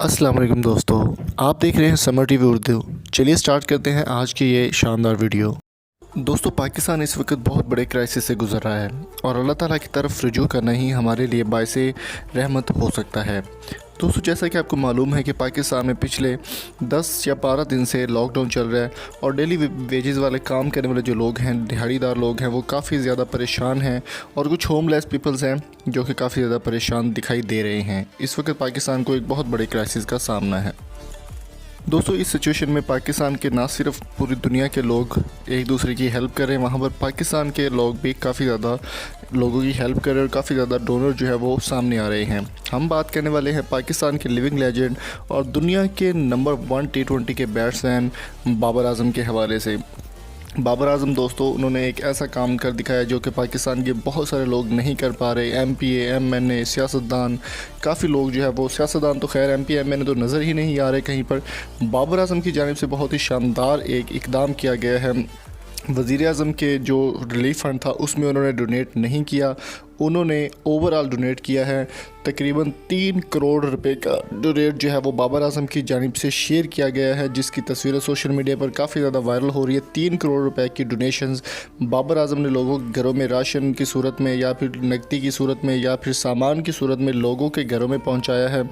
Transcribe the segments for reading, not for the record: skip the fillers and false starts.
अस्सलाम वालेकुम दोस्तों, आप देख रहे हैं समर टीवी उर्दू। चलिए स्टार्ट करते हैं आज की ये शानदार वीडियो। दोस्तों, पाकिस्तान इस वक्त बहुत बड़े क्राइसिस से गुजर रहा है और अल्लाह ताला की तरफ रुजू करना ही हमारे लिए बाइसे रहमत हो सकता है। दोस्तों, जैसा कि आपको मालूम है कि पाकिस्तान में पिछले 10 या 12 दिन से लॉकडाउन चल रहा है और डेली वेजेस वाले काम करने वाले जो लोग हैं, दिहाड़ीदार लोग हैं, वो काफ़ी ज़्यादा परेशान हैं और कुछ होमलेस पीपल्स हैं जो कि काफ़ी ज़्यादा परेशान दिखाई दे रहे हैं। इस वक्त पाकिस्तान को एक बहुत बड़े क्राइसिस का सामना है। दोस्तों, इस सिचुएशन में पाकिस्तान के ना सिर्फ पूरी दुनिया के लोग एक दूसरे की हेल्प कर रहे हैं, वहाँ पर पाकिस्तान के लोग भी काफ़ी ज़्यादा लोगों की हेल्प कर रहे हैं और काफ़ी ज़्यादा डोनर जो है वो सामने आ रहे हैं। हम बात करने वाले हैं पाकिस्तान के लिविंग लेजेंड और दुनिया के नंबर 1 T20 के बैट्समैन बाबर आजम के हवाले से। बाबर आजम दोस्तों, उन्होंने एक ऐसा काम कर दिखाया जो कि पाकिस्तान के बहुत सारे लोग नहीं कर पा रहे। MPA MNA सियासतदान, काफ़ी लोग जो है वो, सियासतदान तो खैर MPA MNA तो नज़र ही नहीं आ रहे कहीं पर। बाबर आजम की जानिब से बहुत ही शानदार एक इकदाम किया गया है। वज़ीर आज़म के जो रिलीफ फ़ंड था उसमें उन्होंने डोनेट नहीं किया, उन्होंने ओवरऑल डोनेट किया है। तकरीबन 3 करोड़ रुपए का डोनेट जो है वो बाबर आजम की जानिब से शेयर किया गया है, जिसकी तस्वीरें सोशल मीडिया पर काफ़ी ज़्यादा वायरल हो रही है। 3 करोड़ रुपए की डोनेशंस बाबर आजम ने लोगों के घरों में राशन की सूरत में या फिर नकदी की सूरत में या फिर सामान की सूरत में लोगों के घरों में पहुंचाया है।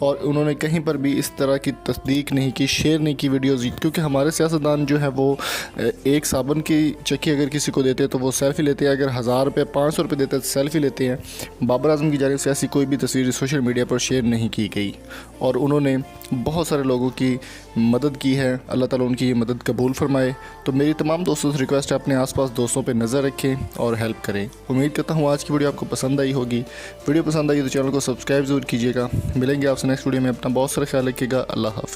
और उन्होंने कहीं पर भी इस तरह की तस्दीक नहीं की, शेयर नहीं की वीडियोज़, क्योंकि हमारे सियासतदान जो है वो एक साबुन की चक्की अगर किसी को देते हैं तो वो सेल्फ़ी लेते हैं, अगर 1000 रुपये 500 रुपये देते हैं तो सेल्फ़ी लेते हैं। बाबर आजम की जानिब से ऐसी कोई भी तस्वीर सोशल मीडिया पर शेयर नहीं की गई और उन्होंने बहुत सारे लोगों की मदद की है। अल्लाह ताला उनकी ये मदद कबूल फरमाए। तो मेरी तमाम दोस्तों से रिक्वेस्ट है, अपने आसपास दोस्तों पे नज़र रखें और हेल्प करें। उम्मीद करता हूँ आज की वीडियो आपको पसंद आई होगी। वीडियो पसंद आई तो चैनल को सब्सक्राइब ज़रूर कीजिएगा। मिलेंगे आपसे नेक्स्ट वीडियो में। अपना बहुत सारा ख्याल रखिएगा। अल्लाह हाफ़िज़।